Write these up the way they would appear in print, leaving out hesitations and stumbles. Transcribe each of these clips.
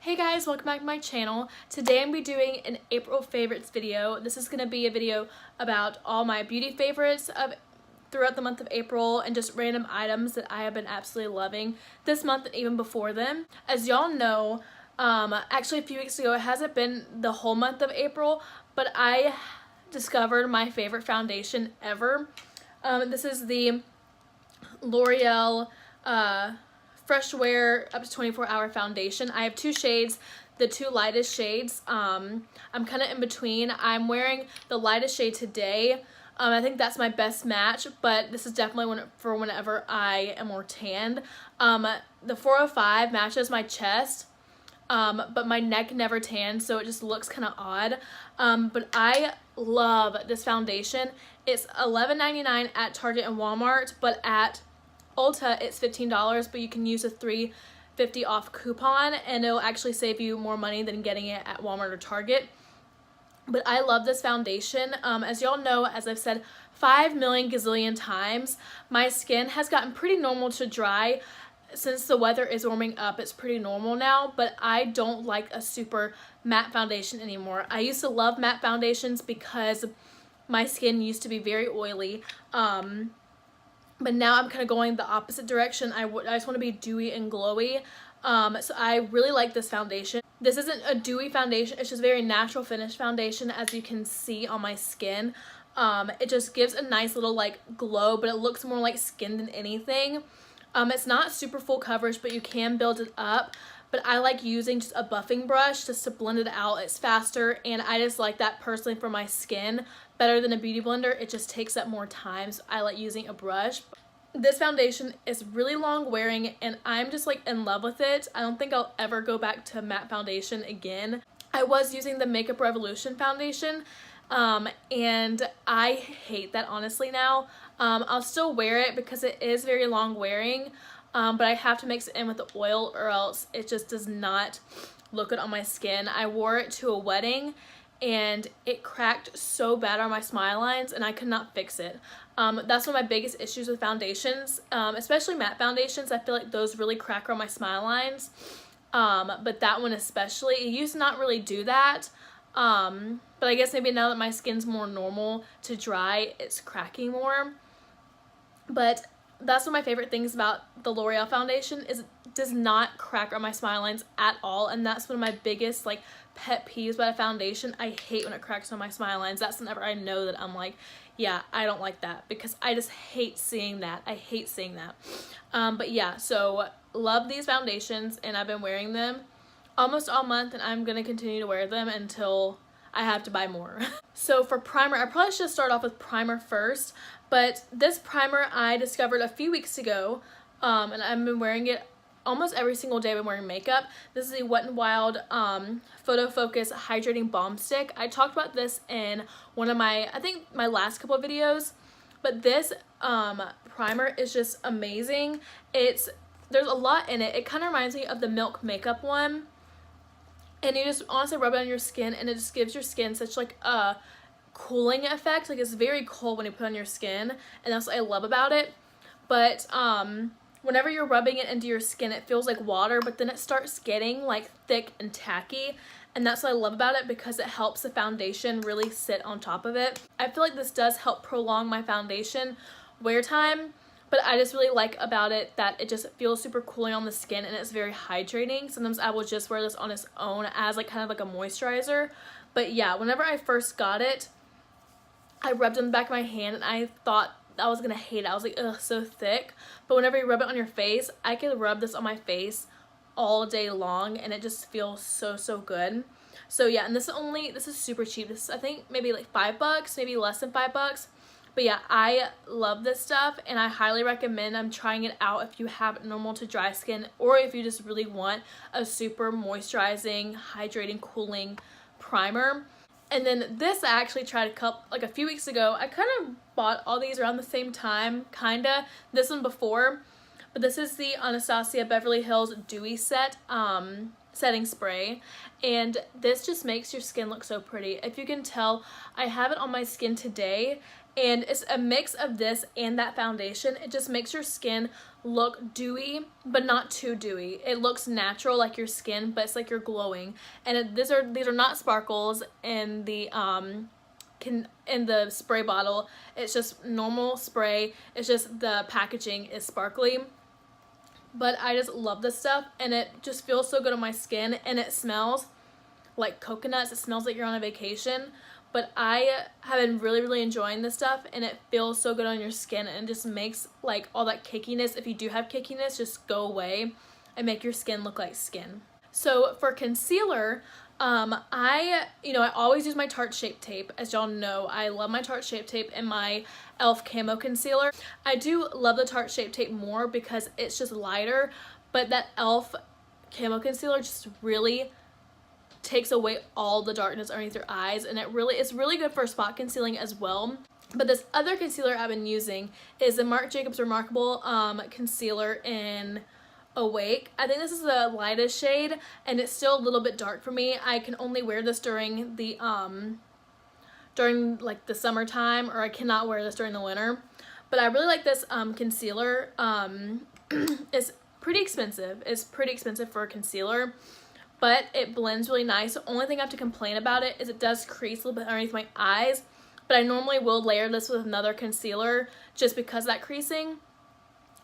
Hey guys, welcome back to my channel. Today I'm going to be doing an April favorites video. This is going to be a video about all my beauty favorites throughout the month of April and just random items that I have been absolutely loving this month and even before then. As y'all know, actually a few weeks ago, it hasn't been the whole month of April, but I discovered my favorite foundation ever. This is the L'Oreal Fresh Wear up to 24-hour foundation. I have two shades, the two lightest shades. I'm kind of in between. I'm wearing the lightest shade today. I think that's my best match, but this is definitely for whenever I am more tanned. The 405 matches my chest, but my neck never tans, so it just looks kind of odd. But I love this foundation. It's $11.99 at Target and Walmart, but at Ulta it's $15, but you can use a $3.50 off coupon and it'll actually save you more money than getting it at Walmart or Target. But I love this foundation. As y'all know, as I've said 5 million gazillion times, my skin has gotten pretty normal to dry. Since the weather is warming up, it's pretty normal now, but I don't like a super matte foundation anymore. I used to love matte foundations because my skin used to be very oily. But now I'm kind of going the opposite direction. I just want to be dewy and glowy. So I really like this foundation. This isn't a dewy foundation. It's just very natural finish foundation, as you can see on my skin. It just gives a nice little like glow, but it looks more like skin than anything. It's not super full coverage, but you can build it up. But I like using just a buffing brush just to blend it out. It's faster, and I just like that personally for my skin better than a beauty blender. It just takes up more time, so I like using a brush. This foundation is really long wearing, and I'm just like in love with it. I don't think I'll ever go back to matte foundation again. I was using the Makeup Revolution foundation, and I hate that honestly now. I'll still wear it because it is very long wearing. But I have to mix it in with the oil or else it just does not look good on my skin. I wore it to a wedding and it cracked so bad on my smile lines and I could not fix it. That's one of my biggest issues with foundations, especially matte foundations. I feel like those really crack on my smile lines, but that one especially. It used to not really do that, but I guess maybe now that my skin's more normal to dry, it's cracking more. But that's one of my favorite things about the L'Oreal foundation is it does not crack on my smile lines at all, and that's one of my biggest like pet peeves about a foundation. I hate when it cracks on my smile lines. That's whenever I know that I'm like, yeah, I don't like that, because I just hate seeing that. I hate seeing that. But yeah, so love these foundations, and I've been wearing them almost all month, and I'm gonna continue to wear them until I have to buy more. So for primer, I probably should start off with primer first, but this primer I discovered a few weeks ago, and I've been wearing it almost every single day I've been wearing makeup. This is the Wet n Wild Photo Focus Hydrating Balm Stick. I talked about this in one of my, I think my last couple of videos, but this primer is just amazing. There's a lot in it. It kind of reminds me of the Milk Makeup one. And you just honestly rub it on your skin, and it just gives your skin such like a cooling effect. Like, it's very cold when you put it on your skin, and that's what I love about it. But whenever you're rubbing it into your skin, it feels like water, but then it starts getting like thick and tacky, and that's what I love about it, because it helps the foundation really sit on top of it. I feel like this does help prolong my foundation wear time, but I just really like about it that it just feels super cooling on the skin, and it's very hydrating. Sometimes I will just wear this on its own as like kind of like a moisturizer. But yeah, whenever I first got it, I rubbed it on the back of my hand and I thought I was gonna hate it. I was like, ugh, so thick. But whenever you rub it on your face, I could rub this on my face all day long, and it just feels so good. So yeah, and this is super cheap. This is, I think, maybe like $5, maybe less than $5. But yeah, I love this stuff, and I highly recommend trying it out if you have normal to dry skin, or if you just really want a super moisturizing, hydrating, cooling primer. And then this I actually tried a few weeks ago. I kind of bought all these around the same time, kinda. This one before, but this is the Anastasia Beverly Hills Dewy Set. setting spray, and this just makes your skin look so pretty. If you can tell, I have it on my skin today, and it's a mix of this and that foundation. It just makes your skin look dewy, but not too dewy. It looks natural like your skin, but it's like you're glowing. And these are not sparkles in the spray bottle. It's just normal spray. It's just the packaging is sparkly. But I just love this stuff, and it just feels so good on my skin, and it smells like coconuts. It smells like you're on a vacation. But I have been really enjoying this stuff, and it feels so good on your skin, and it just makes like all that cakiness, if you do have cakiness, just go away and make your skin look like skin. So for concealer, I always use my Tarte Shape Tape. As y'all know, I love my Tarte Shape Tape and my e.l.f. Camo Concealer. I do love the Tarte Shape Tape more because it's just lighter, but that e.l.f. Camo Concealer just really takes away all the darkness underneath your eyes, and it's really good for spot concealing as well. But this other concealer I've been using is the Marc Jacobs Remarkable concealer in Awake. I think this is the lightest shade, and it's still a little bit dark for me. I can only wear this during the summertime, or I cannot wear this during the winter. But I really like this concealer. It's pretty expensive. It's pretty expensive for a concealer, but it blends really nice. The only thing I have to complain about it is it does crease a little bit underneath my eyes, but I normally will layer this with another concealer just because of that creasing.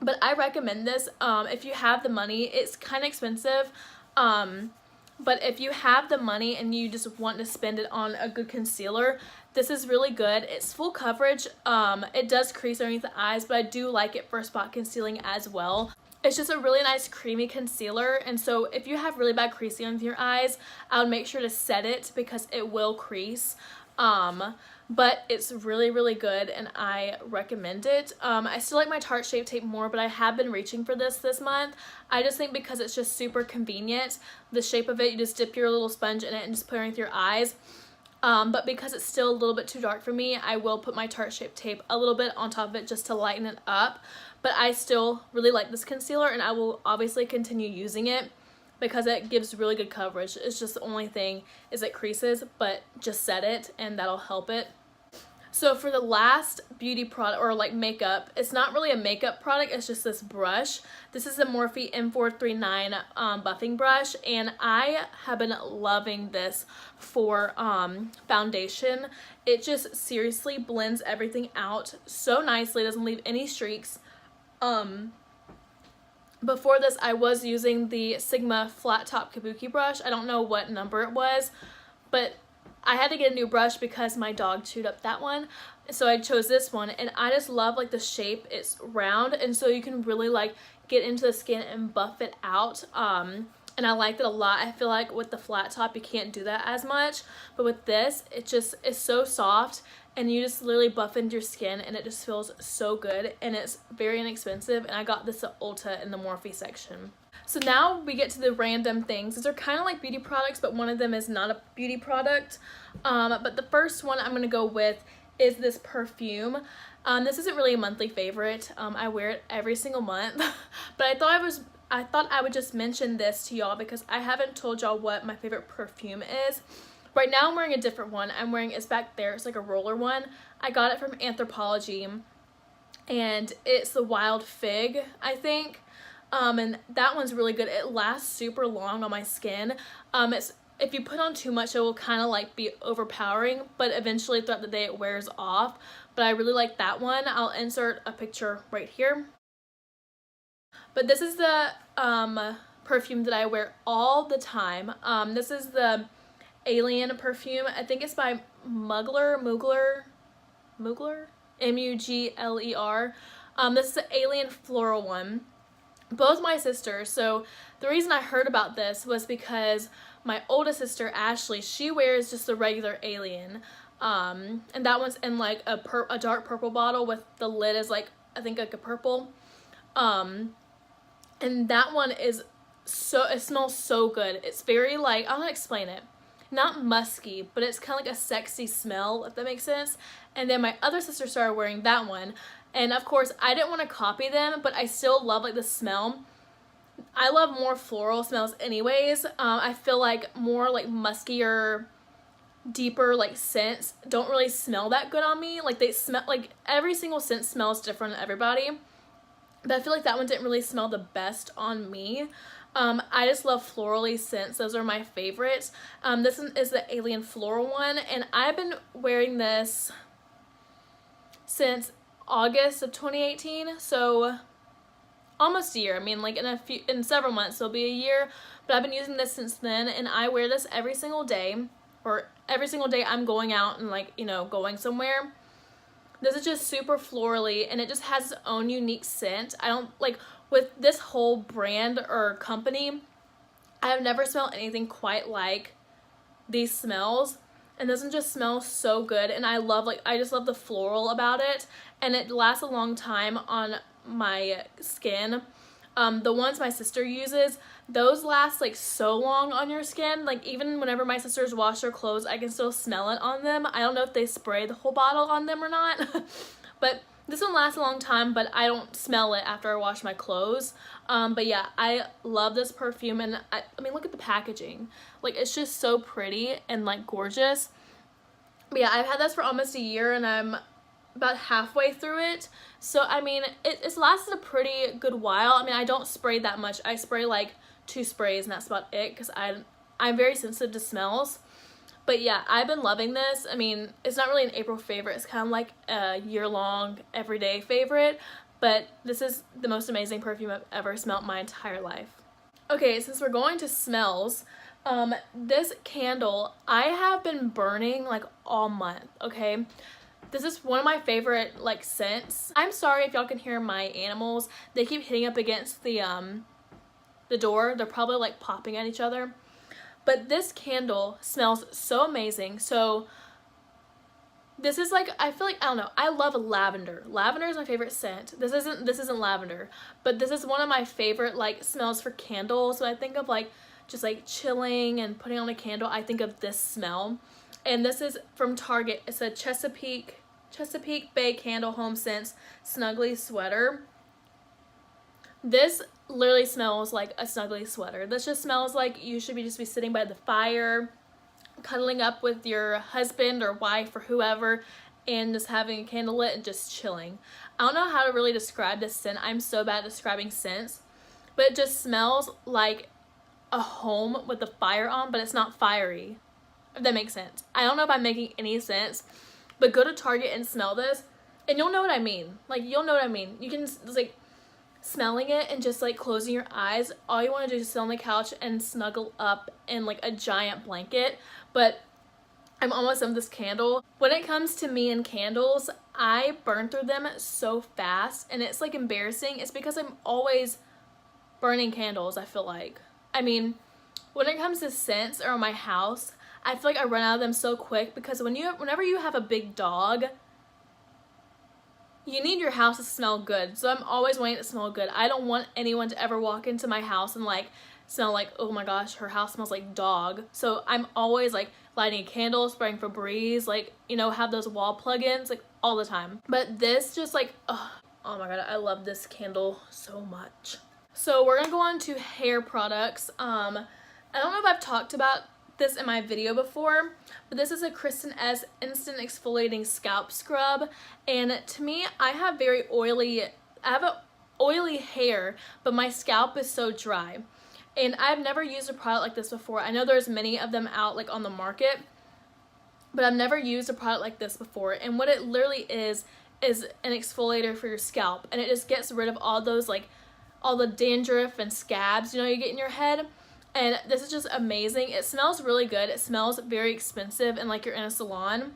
But I recommend this if you have the money. It's kind of expensive, but if you have the money and you just want to spend it on a good concealer, this is really good. It's full coverage. It does crease underneath the eyes, but I do like it for spot concealing as well. It's just a really nice creamy concealer, and so if you have really bad creasing under your eyes, I would make sure to set it because it will crease. But it's really good, and I recommend it. I still like my Tarte Shape Tape more, but I have been reaching for this month. I just think because it's just super convenient. The shape of it, you just dip your little sponge in it and just put it underneath your eyes. But because it's still a little bit too dark for me, I will put my Tarte Shape Tape a little bit on top of it just to lighten it up. But I still really like this concealer, and I will obviously continue using it because it gives really good coverage. It's just the only thing is it creases, but just set it and that'll help it. So for the last beauty product, or like makeup, it's not really a makeup product, it's just this brush. This is the Morphe M439 buffing brush, and I have been loving this for foundation. It just seriously blends everything out so nicely, doesn't leave any streaks. Before this, I was using the Sigma flat top kabuki brush. I don't know what number it was, but I had to get a new brush because my dog chewed up that one, so I chose this one. And I just love like the shape. It's round, and so you can really like get into the skin and buff it out. And I liked it a lot. I feel like with the flat top you can't do that as much, but with this it just is so soft, and you just literally buff into your skin, and it just feels so good, and it's very inexpensive. And I got this at Ulta in the Morphe section. So now we get to the random things. These are kind of like beauty products, but one of them is not a beauty product. But the first one I'm going to go with is this perfume. This isn't really a monthly favorite. I wear it every single month, but I thought I would just mention this to y'all because I haven't told y'all what my favorite perfume is. Right now I'm wearing a different one. It's back there. It's like a roller one. I got it from Anthropologie, and it's the Wild Fig, I think. And that one's really good. It lasts super long on my skin. If you put on too much, it will kind of like be overpowering, but eventually throughout the day it wears off. But I really like that one. I'll insert a picture right here. But this is the perfume that I wear all the time. This is the Alien perfume. I think it's by Mugler, M-U-G-L-E-R. This is the Alien floral one. Both my sisters. So the reason I heard about this was because my oldest sister Ashley, she wears just the regular Alien, and that one's in like a dark purple bottle with the lid is like, I think like a purple, and that one is it smells so good. It's very like, I don't know how to explain it, not musky, but it's kind of like a sexy smell, if that makes sense. And then my other sister started wearing that one, and of course I didn't want to copy them, but I still love like the smell. I love more floral smells anyways. I feel like more like muskier, deeper like scents don't really smell that good on me. Like they smell, like every single scent smells different on everybody, but I feel like that one didn't really smell the best on me. I just love florally scents. Those are my favorites. This one is the Alien Floral one, and I've been wearing this since August of 2018, so almost a year. I mean, like in several months it'll be a year, but I've been using this since then, and I wear this every single day, or every single day I'm going out and like, you know, going somewhere. This is just super florally, and it just has its own unique scent. I don't like, with this whole brand or company, I have never smelled anything quite like these smells, and this one just smells so good. And I love, like, I just love the floral about it, and it lasts a long time on my skin. The ones my sister uses, those last like so long on your skin. Like even whenever my sisters wash their clothes, I can still smell it on them. I don't know if they spray the whole bottle on them or not, but this one lasts a long time, but I don't smell it after I wash my clothes. But yeah, I love this perfume, and I mean, look at the packaging. Like, it's just so pretty and like gorgeous. But yeah, I've had this for almost a year, and I'm about halfway through it. So I mean, it's lasted a pretty good while. I mean, I don't spray that much. I spray like 2 sprays, and that's about it, because I'm very sensitive to smells. But yeah, I've been loving this. I mean, it's not really an April favorite. It's kind of like a year-long, everyday favorite. But this is the most amazing perfume I've ever smelled my entire life. Okay, since we're going to smells, this candle I have been burning like all month, okay? This is one of my favorite like scents. I'm sorry if y'all can hear my animals. They keep hitting up against the door. They're probably like popping at each other. But this candle smells so amazing. So this is like, I feel like, I don't know, I love lavender. Lavender is my favorite scent. This isn't lavender, but this is one of my favorite like smells for candles. So I think of like just like chilling and putting on a candle, I think of this smell. And this is from Target. It's a Chesapeake Bay Candle Home Scents Snuggly Sweater. This literally smells like a snuggly sweater. This just smells like you should just be sitting by the fire, cuddling up with your husband or wife or whoever, and just having a candle lit and just chilling. I don't know how to really describe this scent. I'm so bad at describing scents, but it just smells like a home with the fire on, but it's not fiery, if that makes sense. I don't know if I'm making any sense, but go to Target and smell this, and you'll know what I mean. Like, you'll know what I mean. You can, like, smelling it and just like closing your eyes, all you want to do is sit on the couch and snuggle up in like a giant blanket. But I'm almost done with this candle. When it comes to me and candles, I burn through them so fast, and it's like embarrassing. It's because I'm always burning candles, I feel like. I mean, when it comes to scents around my house, I feel like I run out of them so quick, because whenever you have a big dog, you need your house to smell good. So I'm always wanting it to smell good. I don't want anyone to ever walk into my house and like smell like, oh my gosh, her house smells like dog. So I'm always like lighting a candle, spraying Febreze, like, you know, have those wall plugins like all the time. But this just like, oh my god, I love this candle so much. So we're gonna go on to hair products. I don't know if I've talked about this in my video before, but this is a Kristen S Instant Exfoliating Scalp Scrub, and to me, I have oily hair, but my scalp is so dry, and I've never used a product like this before. I know there's many of them out like on the market, but I've never used a product like this before. And what it literally is an exfoliator for your scalp, and it just gets rid of all those like all the dandruff and scabs, you know, you get in your head. And this is just amazing. It smells really good. It smells very expensive and like you're in a salon.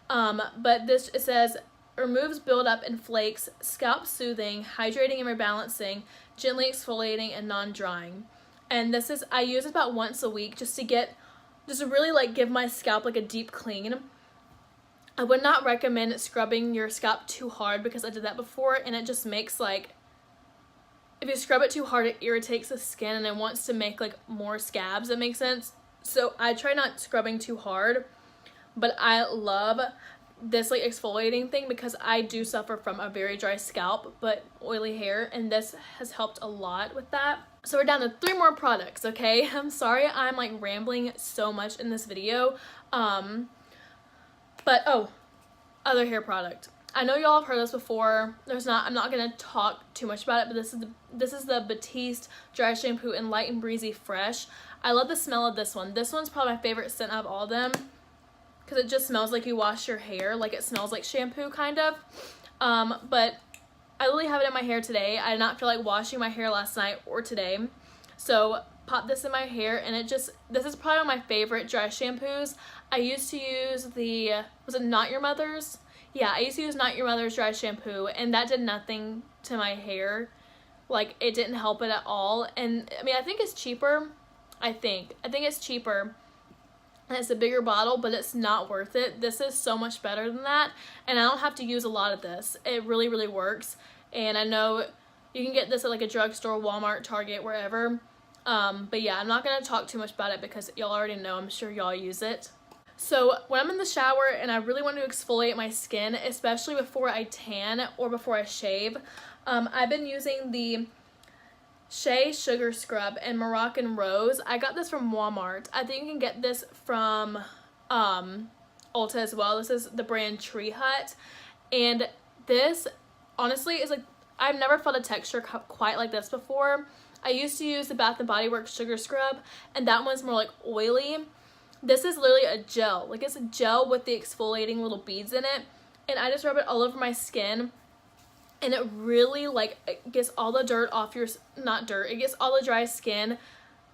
But this, it says, removes buildup and flakes, scalp soothing, hydrating and rebalancing, gently exfoliating and non-drying. And this is, I use it about once a week just to really like give my scalp like a deep clean. I would not recommend scrubbing your scalp too hard, because I did that before, and it just makes like, if you scrub it too hard, it irritates the skin and it wants to make like more scabs, that makes sense. So I try not scrubbing too hard, but I love this like exfoliating thing because I do suffer from a very dry scalp but oily hair, and this has helped a lot with that. So we're down to 3 more products, okay? I'm sorry I'm like rambling so much in this video. But oh, other hair product. I know y'all have heard this before. I'm not gonna talk too much about it, but this is the Batiste Dry Shampoo in Light and Breezy Fresh. I love the smell of this one. This one's probably my favorite scent out of all of them because it just smells like you wash your hair. Like it smells like shampoo kind of. But I literally have it in my hair today. I did not feel like washing my hair last night or today. So pop this in my hair and this is probably one of my favorite dry shampoos. I used to use was it Not Your Mother's? Yeah, I used to use Not Your Mother's dry shampoo and that did nothing to my hair. Like it didn't help it at all. And I mean, I think it's cheaper. I think it's cheaper. And it's a bigger bottle, but it's not worth it. This is so much better than that. And I don't have to use a lot of this. It really, really works. And I know you can get this at like a drugstore, Walmart, Target, wherever. But yeah, I'm not going to talk too much about it because y'all already know. I'm sure y'all use it. So when I'm in the shower and I really want to exfoliate my skin, especially before I tan or before I shave, I've been using the Shea Sugar Scrub in Moroccan Rose. I got this from Walmart. I think you can get this from Ulta as well. This is the brand Tree Hut. And this honestly is like, I've never felt a texture quite like this before. I used to use the Bath & Body Works Sugar Scrub and that one's more like oily. This is literally a gel. Like it's a gel with the exfoliating little beads in it. And I just rub it all over my skin. And it really like it gets all the dirt off your, not dirt, it gets all the dry skin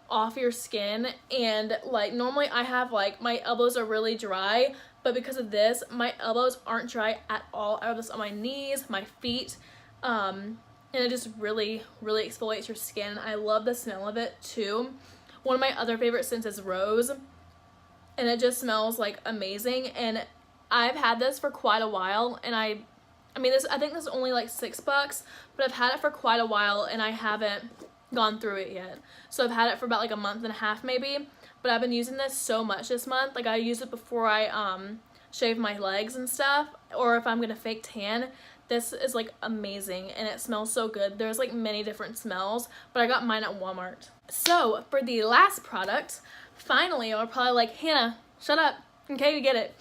off your skin. And like normally I have like my elbows are really dry, but because of this my elbows aren't dry at all. I have this on my knees, my feet, and it just really, really exfoliates your skin. I love the smell of it too. One of my other favorite scents is Rose, and it just smells like amazing. And I've had this for quite a while, and I think this is only like $6, but I've had it for quite a while and I haven't gone through it yet. So I've had it for about like a month and a half maybe, but I've been using this so much this month. Like I use it before I shave my legs and stuff, or if I'm gonna fake tan. This is like amazing and it smells so good. There's like many different smells, but I got mine at Walmart. So for the last product, finally, you're probably like, Hannah, shut up. Okay, you get it.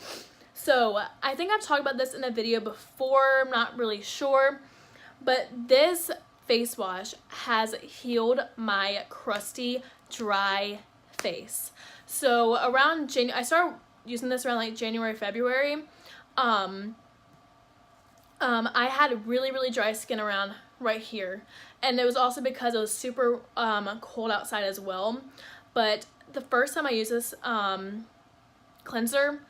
So I think I've talked about this in a video before, I'm not really sure, but this face wash has healed my crusty, dry face. So around I started using this around like January, February. I had really, really dry skin around right here, and it was also because it was super cold outside as well. But the first time I used this cleanser,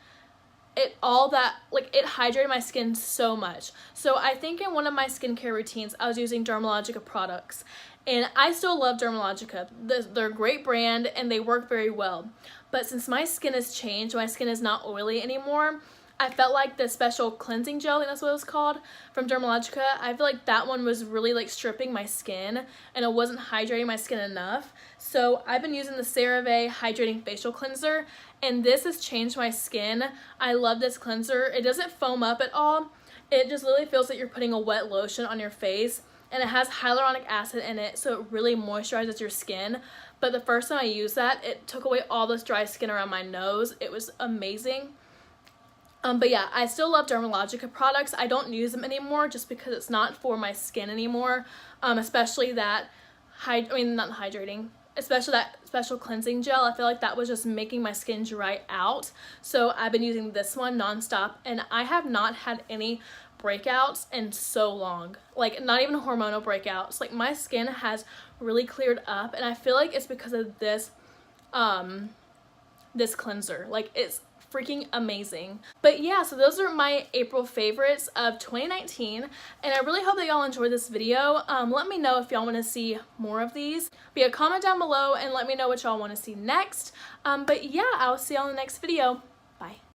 it hydrated my skin so much. So I think in one of my skincare routines I was using Dermalogica products, and I still love Dermalogica. They're a great brand and they work very well, but since my skin has changed, my skin is not oily anymore, I felt like the special cleansing gel, I think that's what it was called, from Dermalogica, I feel like that one was really like stripping my skin and it wasn't hydrating my skin enough. So I've been using the CeraVe Hydrating Facial Cleanser, and this has changed my skin. I love this cleanser. It doesn't foam up at all. It just literally feels like you're putting a wet lotion on your face, and it has hyaluronic acid in it, so it really moisturizes your skin. But the first time I used that, it took away all this dry skin around my nose. It was amazing. But yeah, I still love Dermalogica products. I don't use them anymore just because it's not for my skin anymore. Especially that, especially that special cleansing gel. I feel like that was just making my skin dry out. So I've been using this one nonstop, and I have not had any breakouts in so long. Like not even hormonal breakouts. Like my skin has really cleared up, and I feel like it's because of this this cleanser. Like it's freaking amazing. But yeah, so those are my April favorites of 2019, and I really hope that y'all enjoyed this video. Let me know if y'all want to see more of these. But yeah, comment down below and let me know what y'all want to see next. But yeah, I'll see y'all in the next video. Bye.